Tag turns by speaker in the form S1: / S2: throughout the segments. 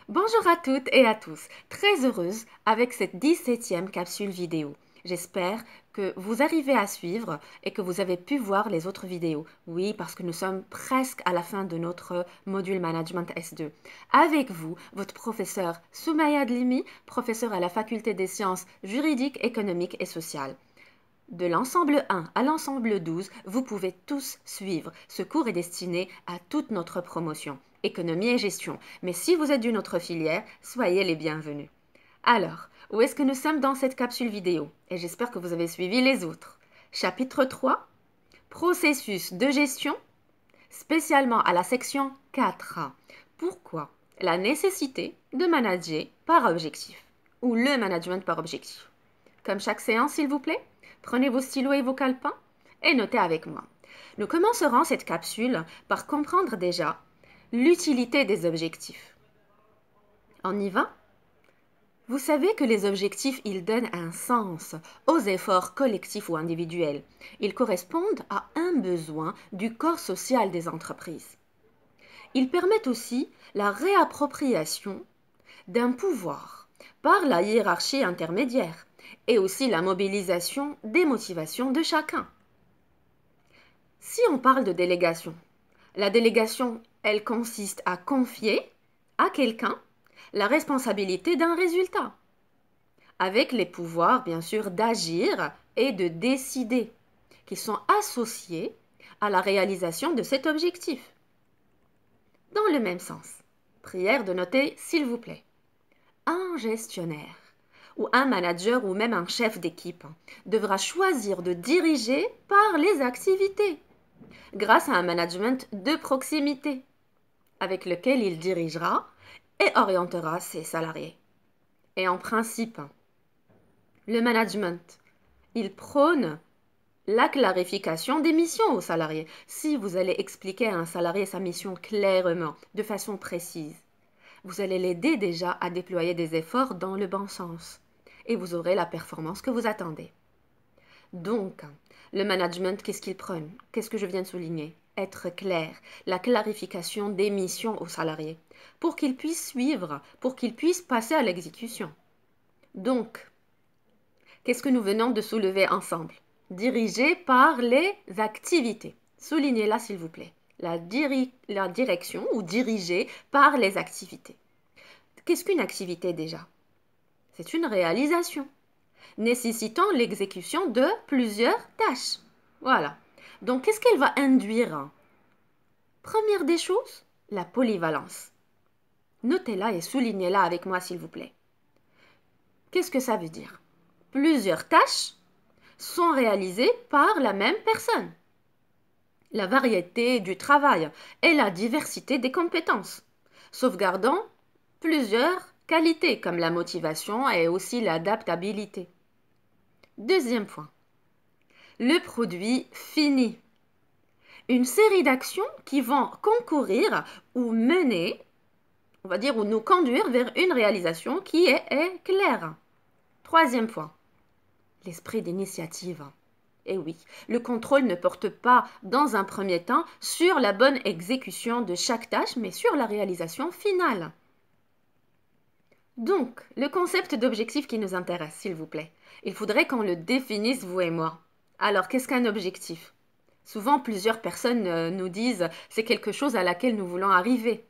S1: Bonjour à toutes et à tous, très heureuse avec cette 17e capsule vidéo. J'espère que vous arrivez à suivre et que vous avez pu voir les autres vidéos. Oui, parce que nous sommes presque à la fin de notre module Management S2. Avec vous, votre professeur Soumaya Dlimi, professeur à la Faculté des sciences juridiques, économiques et sociales. De l'ensemble 1 à l'ensemble 12, vous pouvez tous suivre. Ce cours est destiné à toute notre promotion, économie et gestion. Mais si vous êtes d'une autre filière, soyez les bienvenus. Alors, où est-ce que nous sommes dans cette capsule vidéo? Et j'espère que vous avez suivi les autres. Chapitre 3, processus de gestion, spécialement à la section 4. Pourquoi? La nécessité de manager par objectif, ou le management par objectif. Comme chaque séance, s'il vous plaît, prenez vos stylos et vos calepins et notez avec moi. Nous commencerons cette capsule par comprendre déjà l'utilité des objectifs. On y va? Vous savez que les objectifs, ils donnent un sens aux efforts collectifs ou individuels. Ils correspondent à un besoin du corps social des entreprises. Ils permettent aussi la réappropriation d'un pouvoir par la hiérarchie intermédiaire et aussi la mobilisation des motivations de chacun. Si on parle de délégation, la délégation, elle consiste à confier à quelqu'un la responsabilité d'un résultat, avec les pouvoirs, bien sûr, d'agir et de décider, qui sont associés à la réalisation de cet objectif. Dans le même sens, prière de noter, s'il vous plaît, un gestionnaire ou un manager ou même un chef d'équipe devra choisir de diriger par les activités grâce à un management de proximité avec lequel il dirigera et orientera ses salariés. Et en principe, le management, il prône la clarification des missions aux salariés. Si vous allez expliquer à un salarié sa mission clairement, de façon précise, vous allez l'aider déjà à déployer des efforts dans le bon sens et vous aurez la performance que vous attendez. Donc, le management, qu'est-ce qu'il prône? Qu'est-ce que je viens de souligner? Être clair, la clarification des missions aux salariés pour qu'ils puissent suivre, pour qu'ils puissent passer à l'exécution. Donc, qu'est-ce que nous venons de soulever ensemble? Dirigé par les activités. Soulignez-la s'il vous plaît. La direction ou dirigée par les activités. Qu'est-ce qu'une activité déjà? C'est une réalisation nécessitant l'exécution de plusieurs tâches. Voilà. Donc, qu'est-ce qu'elle va induire? Première des choses, la polyvalence. Notez-la et soulignez-la avec moi, s'il vous plaît. Qu'est-ce que ça veut dire? Plusieurs tâches sont réalisées par la même personne. La variété du travail et la diversité des compétences, sauvegardant plusieurs qualités comme la motivation et aussi l'adaptabilité. Deuxième point, le produit fini. Une série d'actions qui vont concourir ou mener, on va dire, ou nous conduire vers une réalisation qui est claire. Troisième point, l'esprit d'initiative. Et oui, le contrôle ne porte pas dans un premier temps sur la bonne exécution de chaque tâche, mais sur la réalisation finale. Donc, le concept d'objectif qui nous intéresse, s'il vous plaît, il faudrait qu'on le définisse, vous et moi. Alors, qu'est-ce qu'un objectif? Souvent, plusieurs personnes nous disent « c'est quelque chose à laquelle nous voulons arriver ».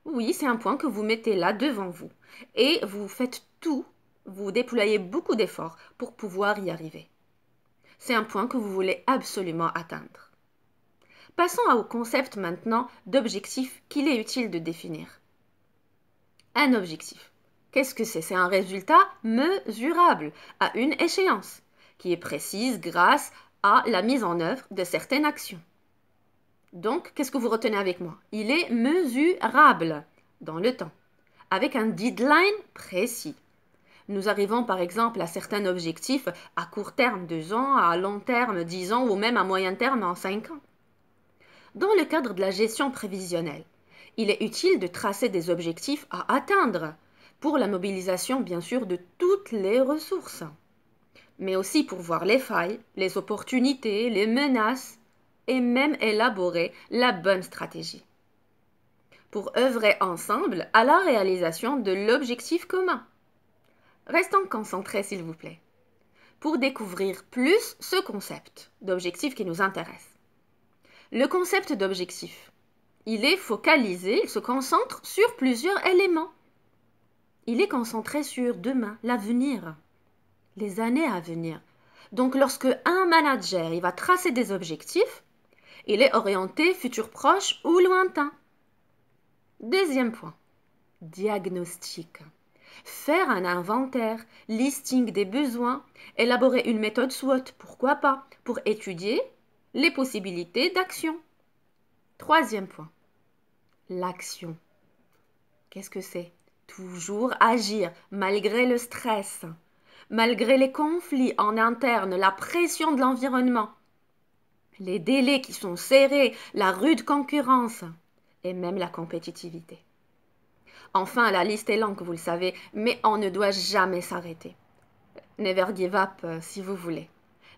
S1: Oui, c'est un point que vous mettez là devant vous et vous faites tout, vous déployez beaucoup d'efforts pour pouvoir y arriver. C'est un point que vous voulez absolument atteindre. Passons au concept maintenant d'objectif qu'il est utile de définir. Un objectif, qu'est-ce que c'est? C'est un résultat mesurable à une échéance qui est précise grâce à la mise en œuvre de certaines actions. Donc, qu'est-ce que vous retenez avec moi? Il est mesurable dans le temps, avec un deadline précis. Nous arrivons par exemple à certains objectifs à court terme, 2 ans, à long terme, 10 ans ou même à moyen terme, en 5 ans. Dans le cadre de la gestion prévisionnelle, il est utile de tracer des objectifs à atteindre pour la mobilisation bien sûr de toutes les ressources, mais aussi pour voir les failles, les opportunités, les menaces et même élaborer la bonne stratégie. pour œuvrer ensemble à la réalisation de l'objectif commun. Restons concentrés, s'il vous plaît, pour découvrir plus ce concept d'objectif qui nous intéresse. Le concept d'objectif, il est focalisé, il se concentre sur plusieurs éléments. Il est concentré sur demain, l'avenir, les années à venir. Donc, lorsque un manager il va tracer des objectifs, il est orienté futur proche ou lointain. Deuxième point, diagnostic. Faire un inventaire, listing des besoins, élaborer une méthode SWOT, pourquoi pas, pour étudier les possibilités d'action. Troisième point, l'action. Qu'est-ce que c'est? Toujours agir, malgré le stress, malgré les conflits en interne, la pression de l'environnement, les délais qui sont serrés, la rude concurrence et même la compétitivité. Enfin, la liste est longue, vous le savez, mais on ne doit jamais s'arrêter. Never give up, si vous voulez.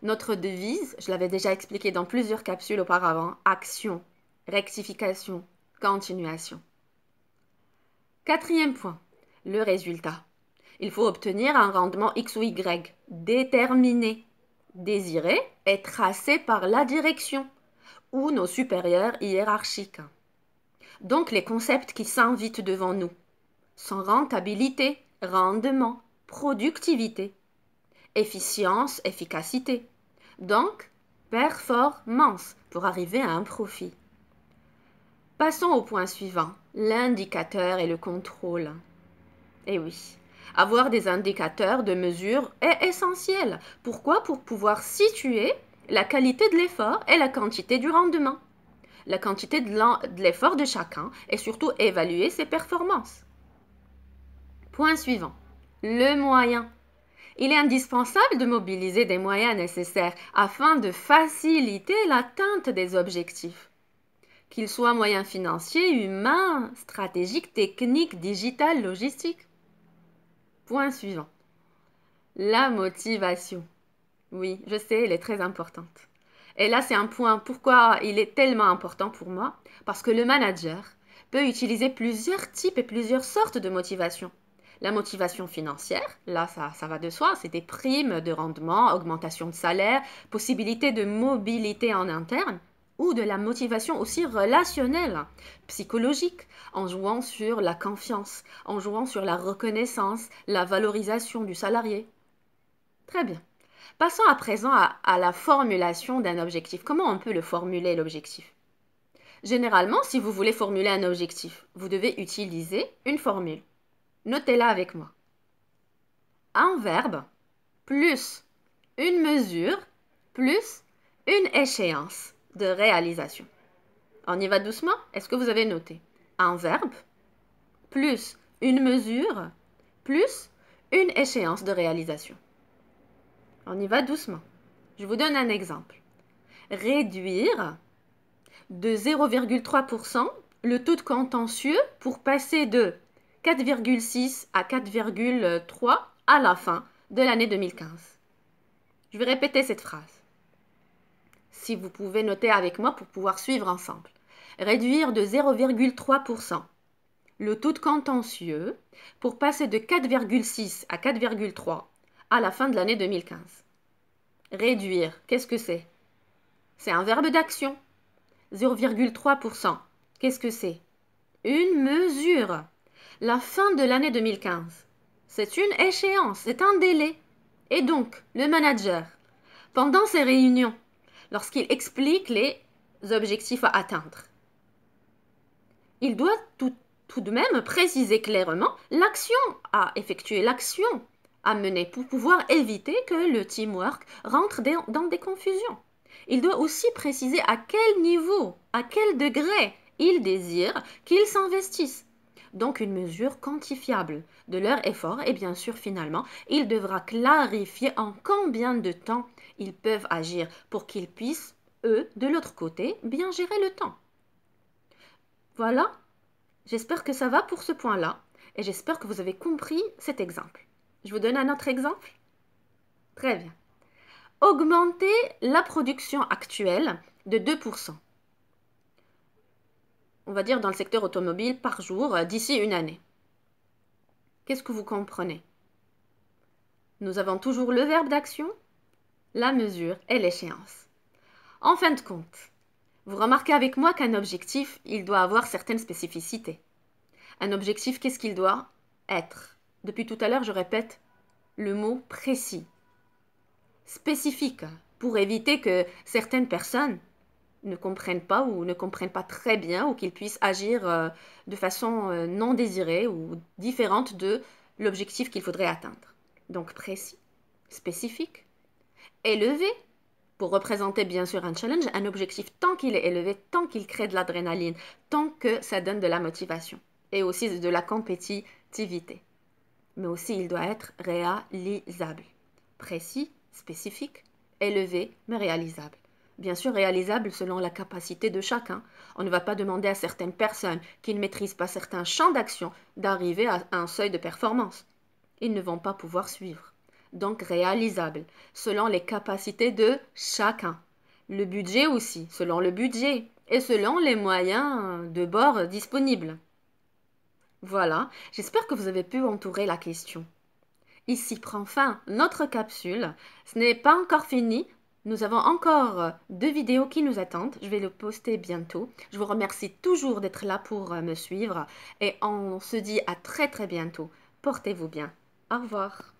S1: Notre devise, je l'avais déjà expliqué dans plusieurs capsules auparavant, action, rectification, continuation. Quatrième point, le résultat. Il faut obtenir un rendement X ou Y, déterminé, désiré et tracé par la direction ou nos supérieurs hiérarchiques. Donc les concepts qui s'invitent devant nous sont rentabilité, rendement, productivité, efficience, efficacité. Donc, performance pour arriver à un profit. Passons au point suivant, l'indicateur et le contrôle. Eh oui, avoir des indicateurs de mesure est essentiel. Pourquoi? Pour pouvoir situer la qualité de l'effort et la quantité du rendement. La quantité de l'effort de chacun et surtout évaluer ses performances. Point suivant, le moyen. Il est indispensable de mobiliser des moyens nécessaires afin de faciliter l'atteinte des objectifs, qu'ils soient moyens financiers, humains, stratégiques, techniques, digitales, logistiques. Point suivant, la motivation. Oui, je sais, elle est très importante. Et là, c'est un point, pourquoi il est tellement important pour moi? Parce que le manager peut utiliser plusieurs types et plusieurs sortes de motivation. La motivation financière, là, ça va de soi, c'est des primes de rendement, augmentation de salaire, possibilité de mobilité en interne, ou de la motivation aussi relationnelle, psychologique, en jouant sur la confiance, en jouant sur la reconnaissance, la valorisation du salarié. Très bien. Passons à présent à la formulation d'un objectif. Comment on peut le formuler, l'objectif? Généralement, si vous voulez formuler un objectif, vous devez utiliser une formule. Notez-la avec moi. Un verbe plus une mesure plus une échéance de réalisation. On y va doucement? Est-ce que vous avez noté? Un verbe plus une mesure plus une échéance de réalisation. On y va doucement. Je vous donne un exemple. Réduire de 0,3% le taux de contentieux pour passer de 4,6 à 4,3 à la fin de l'année 2015. Je vais répéter cette phrase. Si vous pouvez noter avec moi pour pouvoir suivre ensemble. Réduire de 0,3% le taux de contentieux pour passer de 4,6 à 4,3 à la fin de l'année 2015. Réduire, qu'est-ce que c'est? C'est un verbe d'action. 0,3%, qu'est-ce que c'est? Une mesure. La fin de l'année 2015, c'est une échéance, c'est un délai. Et donc, le manager, pendant ces réunions, lorsqu'il explique les objectifs à atteindre, il doit tout de même préciser clairement l'action à effectuer, l'action à mener pour pouvoir éviter que le teamwork rentre dans des confusions. Il doit aussi préciser à quel niveau, à quel degré il désire qu'ils s'investissent. Donc une mesure quantifiable de leur effort et bien sûr finalement, il devra clarifier en combien de temps ils peuvent agir pour qu'ils puissent, eux, de l'autre côté, bien gérer le temps. Voilà, j'espère que ça va pour ce point-là et j'espère que vous avez compris cet exemple. Je vous donne un autre exemple? Très bien. Augmenter la production actuelle de 2%. on va dire dans le secteur automobile, par jour d'ici une année. Qu'est-ce que vous comprenez? Nous avons toujours le verbe d'action, la mesure et l'échéance. En fin de compte, vous remarquez avec moi qu'un objectif, il doit avoir certaines spécificités. Un objectif, qu'est-ce qu'il doit être? Depuis tout à l'heure, je répète le mot précis, spécifique, pour éviter que certaines personnes ne comprennent pas ou ne comprennent pas très bien ou qu'ils puissent agir de façon non désirée ou différente de l'objectif qu'il faudrait atteindre. Donc précis, spécifique, élevé, pour représenter bien sûr un challenge, un objectif tant qu'il est élevé, tant qu'il crée de l'adrénaline, tant que ça donne de la motivation et aussi de la compétitivité. Mais aussi il doit être réalisable, précis, spécifique, élevé, mais réalisable. Bien sûr réalisable selon la capacité de chacun. On ne va pas demander à certaines personnes qui ne maîtrisent pas certains champs d'action d'arriver à un seuil de performance. Ils ne vont pas pouvoir suivre. Donc réalisable selon les capacités de chacun. Le budget aussi, selon le budget et selon les moyens de bord disponibles. Voilà, j'espère que vous avez pu entourer la question. Ici prend fin notre capsule. Ce n'est pas encore fini. Nous avons encore 2 vidéos qui nous attendent. Je vais le poster bientôt. Je vous remercie toujours d'être là pour me suivre. Et on se dit à très très bientôt. Portez-vous bien. Au revoir.